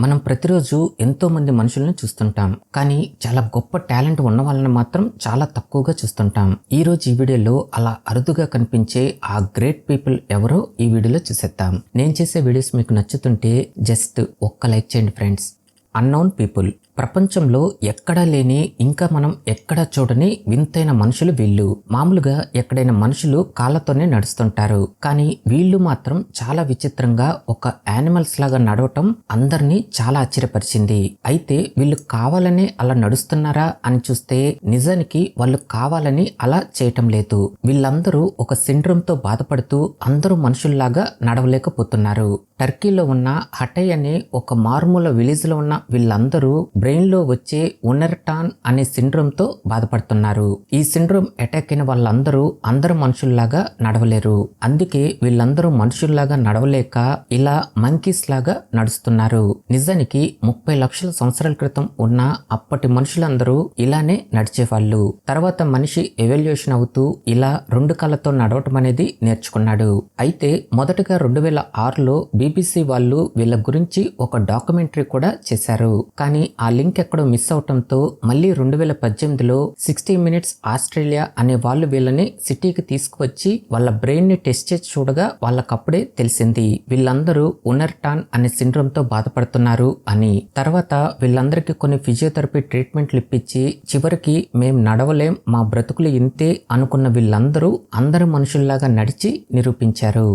మనం ప్రతిరోజు ఎంతో మంది మనుషులను చూస్తుంటాం. కానీ చాలా గొప్ప టాలెంట్ ఉన్న వాళ్ళని మాత్రం చాలా తక్కువగా చూస్తుంటాం. ఈ రోజు ఈ వీడియోలో అలా అరుదుగా కనిపించే ఆ గ్రేట్ పీపుల్ ఎవరో ఈ వీడియోలో చూసేద్దాం. నేను చేసే వీడియోస్ మీకు నచ్చుతుంటే జస్ట్ ఒక్క లైక్ చేయండి ఫ్రెండ్స్. Unknown people. ప్రపంచంలో ఎక్కడా లేని, ఇంకా మనం ఎక్కడా చూడని వింతైన మనుషులు వీళ్ళు. మామూలుగా ఎక్కడైనా మనుషులు కాళ్ళతోనే నడుస్తుంటారు, కానీ వీళ్ళు మాత్రం చాలా విచిత్రంగా ఒక యానిమల్స్ లాగా నడవటం అందరినీ చాలా ఆశ్చర్యపరిచింది. అయితే వీళ్ళు కావాలనే అలా నడుస్తున్నారా అని చూస్తే నిజానికి వాళ్ళు కావాలని అలా చేయటం లేదు. వీళ్ళందరూ ఒక సిండ్రోమ్ తో బాధపడుతూ అందరూ మనుషుల్లాగా నడవలేకపోతున్నారు. టర్కీలో ఉన్న హటై అనే ఒక మారుమూల విలేజ్ లో ఉన్న వీళ్ళందరూ బ్రెయిన్ లో వచ్చే ఉన్నర్టాన్ అనే సిండ్రోమ్ తో బాధపడుతున్నారు. ఈ సిండ్రోమ్ అటాక్ అయిన వాళ్ళందరూ అందరూ మనుషుల్లాగా నడవలేరు. అందుకే వీళ్ళందరూ మనుషుల్లాగా నడవలేక ఇలా మంకీస్ లాగా నడుస్తున్నారు. నిజానికి 30 లక్షల సంవత్సరాల క్రితం ఉన్న అప్పటి మనుషులందరూ ఇలానే నడిచేవాళ్ళు. తర్వాత మనిషి ఎవల్యూషన్ అవుతూ ఇలా 2 కాళ్ళతో నడవటం అనేది నేర్చుకున్నాడు. అయితే మొదటగా 2006లో BBC వాళ్ళు వీళ్ళ గురించి ఒక డాక్యుమెంటరీ కూడా చేశారు. కానీ ఆ లింక్ ఎక్కడో మిస్ అవటంతో మళ్ళీ 2018లో 60 మినిట్స్ ఆస్ట్రేలియా అనే వాళ్ళు వీళ్ళని సిటీకి తీసుకువచ్చి వాళ్ళ బ్రెయిన్ ని టెస్ట్ చేసి చూడగా వాళ్ళకప్పుడే తెలిసింది వీళ్ళందరూ ఉన్నర్టాన్ అనే సిండ్రోమ్ తో బాధపడుతున్నారు అని. తర్వాత వీళ్ళందరికీ కొన్ని ఫిజియోథెరపీ ట్రీట్మెంట్లు ఇప్పించి చివరికి మేం నడవలేం, మా బ్రతుకులు ఇంతే అనుకున్న వీళ్ళందరూ అందరు మనుషుల్లాగా నడిచి నిరూపించారు.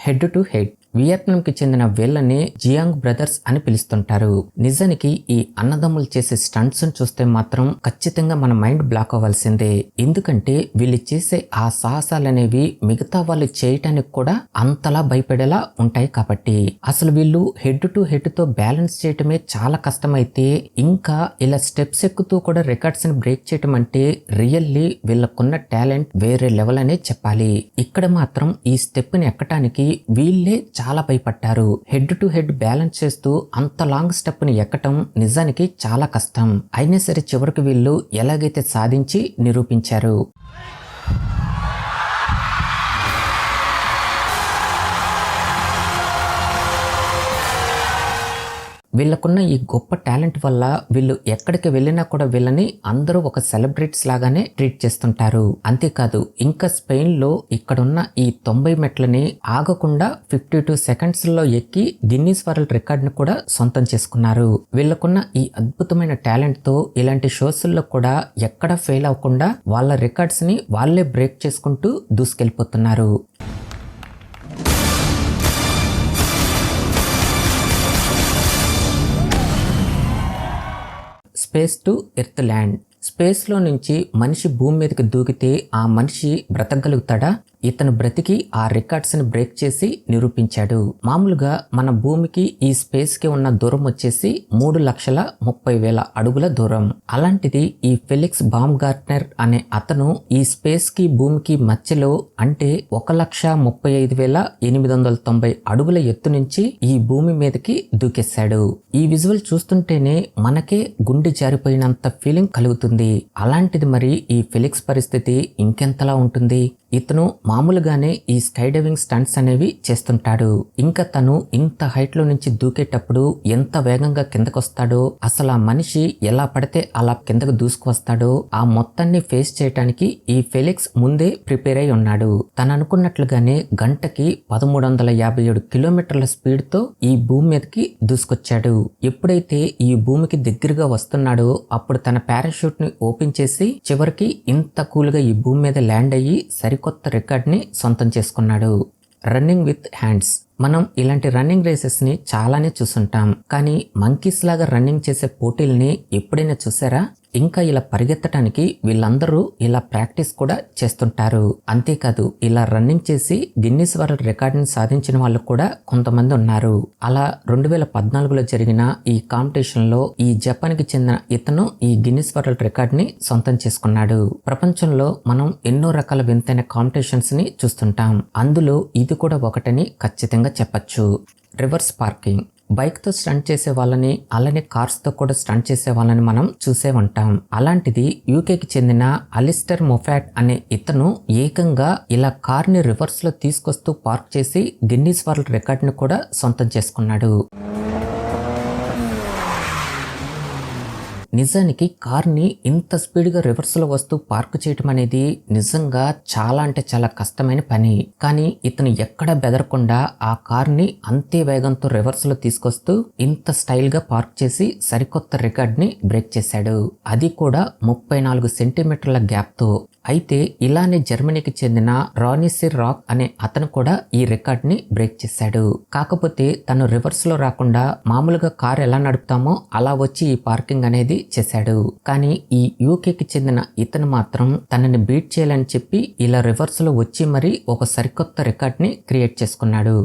Head to head. వియత్నాంకి చెందిన వీళ్ళని జియాంగ్ బ్రదర్స్ అని పిలుస్తుంటారు. నిజానికి ఈ అన్నదమ్ములు చేసే స్టంట్స్ చూస్తే మాత్రం ఖచ్చితంగా మన మైండ్ బ్లాక్ అవ్వాల్సిందే. ఎందుకంటే వీళ్ళు చేసే ఆ సాహసాలనేవి మిగతా వాళ్ళు చేయటానికి కూడా అంతలా భయపడేలా ఉంటాయి కాబట్టి. అసలు వీళ్ళు హెడ్ టు హెడ్ తో బ్యాలెన్స్ చేయటమే చాలా కష్టమైతే ఇంకా ఇలా స్టెప్స్ ఎక్కుతూ కూడా రికార్డ్స్ ని బ్రేక్ చేయటం అంటే రియల్లీ వీళ్ళకున్న టాలెంట్ వేరే లెవెల్ అనే చెప్పాలి. ఇక్కడ మాత్రం ఈ స్టెప్ ని ఎక్కటానికి వీళ్ళే చాలా భయపడ్డారు. హెడ్ టు హెడ్ బ్యాలెన్స్ చేస్తూ అంత లాంగ్ స్టెప్ ని ఎక్కటం నిజానికి చాలా కష్టం. అయినా సరే చివరికి వీళ్ళు ఎలాగైతే సాధించి నిరూపించారు. వీళ్ళకున్న ఈ గొప్ప టాలెంట్ వల్ల వీళ్ళు ఎక్కడికి వెళ్ళినా కూడా వీళ్ళని అందరూ ఒక సెలబ్రిటీస్ లాగానే ట్రీట్ చేస్తుంటారు. అంతేకాదు ఇంకా స్పెయిన్ లో ఇక్కడున్న ఈ 90 మెట్లని ఆగకుండా 52 సెకండ్స్ లో ఎక్కి గిన్నీస్ వరల్డ్ రికార్డ్ ని కూడా సొంతం చేసుకున్నారు. వీళ్ళకున్న ఈ అద్భుతమైన టాలెంట్ తో ఇలాంటి షోస్ లో కూడా ఎక్కడ ఫెయిల్ అవ్వకుండా వాళ్ళ రికార్డ్స్ ని వాళ్ళే బ్రేక్ చేసుకుంటూ దూసుకెళ్ళిపోతున్నారు. Space to earth land. Space లో నుంచి మనిషి భూమి మీదకి దూకితే ఆ మనిషి బ్రతకగలుగుతాడా? ఇతను బ్రతికి ఆ రికార్డ్స్ ని బ్రేక్ చేసి నిరూపించాడు. మామూలుగా మన భూమికి ఈ స్పేస్ కి ఉన్న దూరం వచ్చేసి 3,30,000 అడుగుల దూరం. అలాంటిది ఈ ఫెలిక్స్ బామ్గార్ట్నర్ అనే అతను ఈ స్పేస్ కి భూమికి మధ్యలో అంటే 1,35,890 అడుగుల ఎత్తు నుంచి ఈ భూమి మీదకి దూకేశాడు. ఈ విజువల్ చూస్తుంటేనే మనకే గుండె జారిపోయినంత ఫీలింగ్ కలుగుతుంది. అలాంటిది మరి ఈ ఫెలిక్స్ పరిస్థితి ఇంకెంతలా ఉంటుంది? ఇతను మామూలుగానే ఈ స్కై డైవింగ్ స్టంట్స్ అనేవి చేస్తుంటాడు. ఇంకా తను ఇంత హైట్ లో నుంచి దూకేటప్పుడు ఎంత వేగంగా కిందకొస్తాడో, అసలు ఆ మనిషి ఎలా పడితే అలా కిందకు దూసుకువస్తాడో ఆ మొత్తాన్ని ఫేస్ చేయడానికి ఈ ఫెలిక్స్ ముందే ప్రిపేర్ అయి ఉన్నాడు. తను అనుకున్నట్లుగానే గంటకి 1357 కిలోమీటర్ల స్పీడ్ తో ఈ భూమి మీదకి దూసుకొచ్చాడు. ఎప్పుడైతే ఈ భూమికి దగ్గరగా వస్తున్నాడో అప్పుడు తన పారాషూట్ ని ఓపెన్ చేసి చివరికి ఇంత కూల్ గా ఈ భూమి మీద ల్యాండ్ అయ్యి సరికొత్త రికార్డ్ ని సొంతం చేసుకున్నాడు. Running with hands. మనం ఇలాంటి రన్నింగ్ రేసెస్ ని చాలానే చూసుంటాం, కానీ మంకీస్ లాగా రన్నింగ్ చేసే పోటీల్ని ఎప్పుడైనా చూసారా? ఇంకా ఇలా పరిగెత్తడానికి వీళ్ళందరూ ఇలా ప్రాక్టీస్ కూడా చేస్తుంటారు. అంతేకాదు ఇలా రన్నింగ్ చేసి గిన్నిస్ వరల్డ్ రికార్డుని సాధించిన వాళ్ళు కూడా కొంతమంది ఉన్నారు. అలా 2014లో జరిగిన ఈ కాంపిటీషన్ లో ఈ జపాన్ కి చెందిన ఇతను ఈ గిన్నిస్ వరల్డ్ రికార్డ్ ని సొంతం చేసుకున్నాడు. ప్రపంచంలో మనం ఎన్నో రకాల వింతైన కాంపిటీషన్స్ ని చూస్తుంటాం, అందులో ఇది కూడా ఒకటని ఖచ్చితంగా చెప్పచ్చు. Reverse parking. బైక్తో స్టంట్ చేసే వాళ్ళని అలానే కార్స్తో కూడా స్టంట్ చేసే వాళ్ళని మనం చూసే ఉంటాం. అలాంటిది యూకేకి చెందిన అలిస్టర్ మొఫాట్ అనే ఇతను ఏకంగా ఇలా కార్ని రివర్స్లో తీసుకొస్తూ పార్క్ చేసి గిన్నీస్ వరల్డ్ రికార్డ్ని కూడా సొంతం చేసుకున్నాడు. నిజానికి కార్ని ఇంత స్పీడ్గా రివర్స్లో వస్తూ పార్క్ చేయటం అనేది నిజంగా చాలా అంటే చాలా కష్టమైన పని. కానీ ఇతను ఎక్కడా బెదరకుండా ఆ కార్ని అంతే వేగంతో రివర్స్లో తీసుకొస్తూ ఇంత స్టైల్గా పార్క్ చేసి సరికొత్త రికార్డ్ని బ్రేక్ చేశాడు. అది కూడా 34 సెంటీమీటర్ల గ్యాప్తో. అయితే ఇలానే జర్మనీకి చెందిన రానిసిర్ రాక్ అనే అతను కూడా ఈ రికార్డ్ని బ్రేక్ చేశాడు. కాకపోతే తను రివర్స్లో రాకుండా మామూలుగా కార్ ఎలా నడుపుతామో అలా వచ్చి ఈ పార్కింగ్ అనేది చేశాడు. కానీ ఈ యూకేకి చెందిన ఇతను మాత్రం తనని బీట్ చేయాలని చెప్పి ఇలా రివర్స్లో వచ్చి మరీ ఒక సరికొత్త రికార్డ్ని క్రియేట్ చేసుకున్నాడు.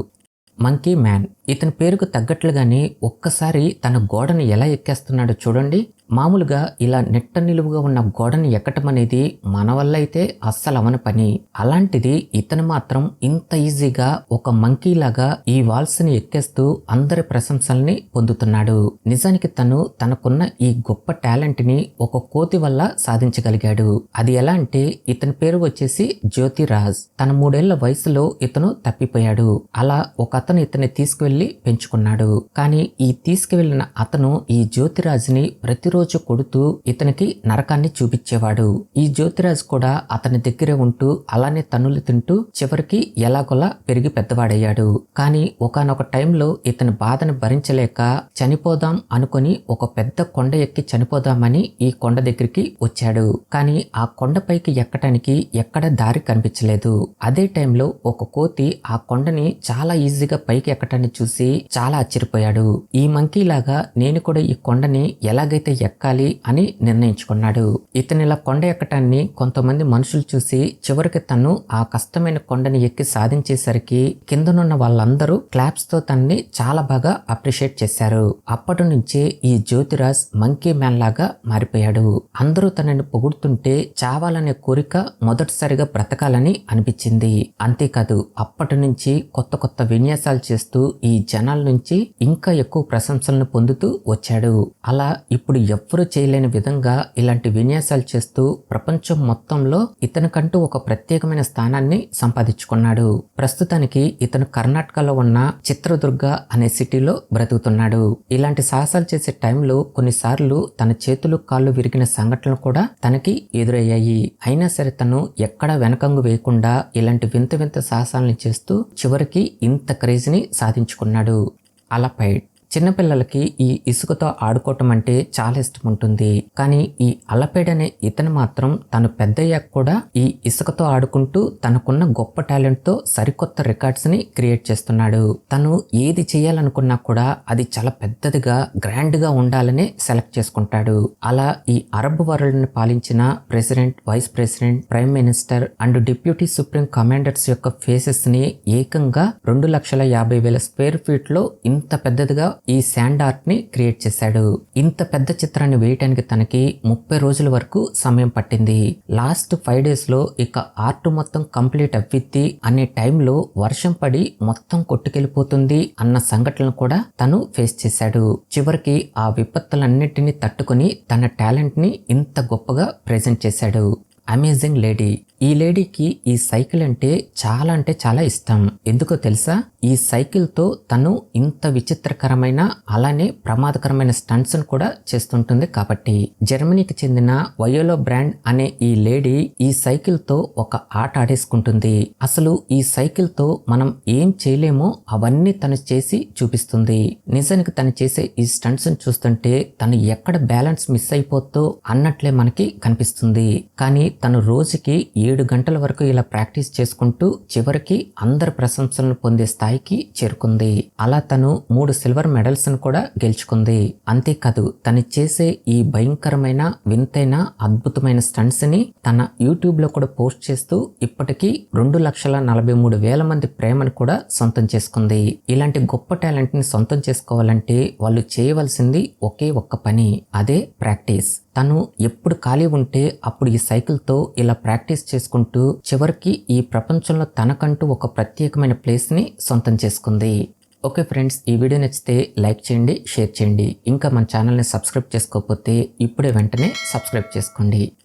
Monkey man. ఇతని పేరుకు తగ్గట్లుగానే ఒక్కసారి తన గోడను ఎలా ఎక్కేస్తున్నాడో చూడండి. మామూలుగా ఇలా నెట్ట నిలువుగా ఉన్న గోడని ఎక్కటం అనేది మన వల్ల అయితే అస్సలు అవని పని. అలాంటిది ఇతను మాత్రం ఇంత ఈజీగా ఒక మంకీ లాగా ఈ వాల్స్ ని ఎక్కేస్తూ అందరి ప్రశంసల్ని పొందుతున్నాడు. నిజానికి తను తనకున్న ఈ గొప్ప టాలెంట్ ని ఒక కోతి వల్ల సాధించగలిగాడు. అది ఎలా అంటే ఇతని పేరు వచ్చేసి జ్యోతిరాజ్. తన 3 ఏళ్ల వయసులో ఇతను తప్పిపోయాడు. అలా ఒక అతను ఇతన్ని తీసుకువెళ్లి పెంచుకున్నాడు. కానీ ఈ తీసుకువెళ్లిన అతను ఈ జ్యోతిరాజ్ని ప్రతిరోజు కొడుతూ ఇతనికి నరకాన్ని చూపించేవాడు. ఈ జ్యోతిరాజ్ కూడా అతని దగ్గరే ఉంటూ అలానే తన్నులు తింటూ చివరికి ఎలాగోలా పెరిగి పెద్దవాడయ్యాడు. కానీ ఒకానొక టైంలో ఇతని బాధను భరించలేక చనిపోదాం అనుకుని ఒక పెద్ద కొండ ఎక్కి చనిపోదామని ఈ కొండ దగ్గరికి వచ్చాడు. కానీ ఆ కొండపైకి ఎక్కటానికి ఎక్కడ దారి కనిపించలేదు. అదే టైంలో ఒక కోతి ఆ కొండని చాలా ఈజీగా పైకి ఎక్కటాన్ని చూసి చాలా ఆశ్చర్యపోయాడు. ఈ మంకీ లాగా నేను కూడా ఈ కొండని ఎలాగైతే ఎక్కాలి అని నిర్ణయించుకున్నాడు. ఇతనిలా కొండ ఎక్కటాన్ని కొంతమంది మనుషులు చూసి చివరికి తను ఆ కష్టమైన కొండని ఎక్కి సాధించేసరికి కిందనున్న వాళ్ళందరూ క్లాప్స్ తో తనని చాలా బాగా అప్రిషియేట్ చేశారు. అప్పటి నుంచే ఈ జ్యోతిరాజ్ మంకీ మ్యాన్ లాగా మారిపోయాడు. అందరూ తనని పొగుడుతుంటే చావాలనే కోరిక మొదటిసారిగా బ్రతకాలని అనిపించింది. అంతేకాదు అప్పటి నుంచి కొత్త కొత్త విన్యాసాలు చేస్తూ ఈ జనాల నుంచి ఇంకా ఎక్కువ ప్రశంసలను పొందుతూ వచ్చాడు. అలా ఇప్పుడు ఎవ్వరూ చేయలేని విధంగా ఇలాంటి విన్యాసాలు చేస్తూ ప్రపంచం మొత్తంలో ఇతనికంటూ ఒక ప్రత్యేకమైన స్థానాన్ని సంపాదించుకున్నాడు. ప్రస్తుతానికి ఇతను కర్ణాటకలో ఉన్న చిత్రదుర్గ అనే సిటీలో బ్రతుకుతున్నాడు. ఇలాంటి సాహసాలు చేసే టైంలో కొన్నిసార్లు తన చేతులు కాళ్ళు విరిగిన సంఘటనలు కూడా తనకి ఎదురయ్యాయి. అయినా సరే తను ఎక్కడా వెనకంగు వేయకుండా ఇలాంటి వింత వింత సాహసాలను చేస్తూ చివరికి ఇంత క్రేజ్ని సాధించుకున్నాడు. అలపైడ్. చిన్నపిల్లలకి ఈ ఇసుకతో ఆడుకోవటం అంటే చాలా ఇష్టం ఉంటుంది. కానీ ఈ అలపైడ్ అనే ఇతను మాత్రం తను పెద్దయ్యాక కూడా ఈ ఇసుకతో ఆడుకుంటూ తనకున్న గొప్ప టాలెంట్ తో సరికొత్త రికార్డ్స్ ని క్రియేట్ చేస్తున్నాడు. తను ఏది చేయాలనుకున్నా కూడా అది చాలా పెద్దదిగా గ్రాండ్ గా ఉండాలని సెలెక్ట్ చేసుకుంటాడు. అలా ఈ అరబ్ వరల్డ్ ని పాలించిన president, vice president, prime minister and deputy supreme commanders యొక్క ఫేసెస్ ని ఏకంగా 2,50,000 స్క్వేర్ ఫీట్ లో ఇంత పెద్దదిగా ఈ శాండ్ ఆర్ట్ ని క్రియేట్ చేశాడు. ఇంత పెద్ద చిత్రాన్ని వేయటానికి తనకి 30 రోజుల వరకు సమయం పట్టింది. లాస్ట్ 5 days లో ఇక ఆర్ట్ మొత్తం కంప్లీట్ అవ్విద్ది అనే టైంలో వర్షం పడి మొత్తం కొట్టుకెళ్లిపోతుంది అన్న సంఘటనలు కూడా తను ఫేస్ చేశాడు. చివరికి ఆ విపత్తులన్నిటినీ తట్టుకుని తన టాలెంట్ ని ఇంత గొప్పగా ప్రెజెంట్ చేశాడు. Amazing lady. ఈ లేడీకి ఈ సైకిల్ అంటే చాలా ఇష్టం. ఎందుకో తెలుసా? ఈ సైకిల్ తో తను ఇంత విచిత్రకరమైన అలానే ప్రమాదకరమైన స్టంట్స్ కూడా చేస్తుంటుంది కాబట్టి. జర్మనీకి చెందిన వయోలో బ్రాండ్ అనే ఈ లేడీ ఈ సైకిల్ తో ఒక ఆట ఆడేసుకుంటుంది. అసలు ఈ సైకిల్ తో మనం ఏం చేయలేమో అవన్నీ తను చేసి చూపిస్తుంది. నిజానికి తను చేసే ఈ స్టంట్స్ చూస్తుంటే తను ఎక్కడ బ్యాలెన్స్ మిస్ అయిపోతో అన్నట్లే మనకి కనిపిస్తుంది. కానీ తను రోజుకి 7 గంటల వరకు ఇలా ప్రాక్టీస్ చేసుకుంటూ చివరికి అందరి ప్రశంసలను పొందే స్థాయికి చేరుకుంది. అలా తను 3 సిల్వర్ మెడల్స్ ను కూడా గెలుచుకుంది. అంతేకాదు తను చేసే ఈ భయంకరమైన వింతైన అద్భుతమైన స్టంట్స్ ని తన యూట్యూబ్ లో కూడా పోస్ట్ చేస్తూ ఇప్పటికీ 2,43,000 మంది ప్రేమను కూడా సొంతం చేసుకుంది. ఇలాంటి గొప్ప టాలెంట్ ని సొంతం చేసుకోవాలంటే వాళ్ళు చేయవలసింది ఒకే ఒక్క పని, అదే ప్రాక్టీస్. తను ఎప్పుడు ఖాళీ ఉంటే అప్పుడు ఈ సైకిల్తో ఇలా ప్రాక్టీస్ చేసుకుంటూ చివరికి ఈ ప్రపంచంలో తనకంటూ ఒక ప్రత్యేకమైన ప్లేస్ని సొంతం చేసుకుంది. ఓకే ఫ్రెండ్స్, ఈ వీడియో నచ్చితే లైక్ చేయండి, షేర్ చేయండి. ఇంకా మన ఛానల్ని సబ్స్క్రైబ్ చేసుకోకపోతే ఇప్పుడే వెంటనే సబ్స్క్రైబ్ చేసుకోండి.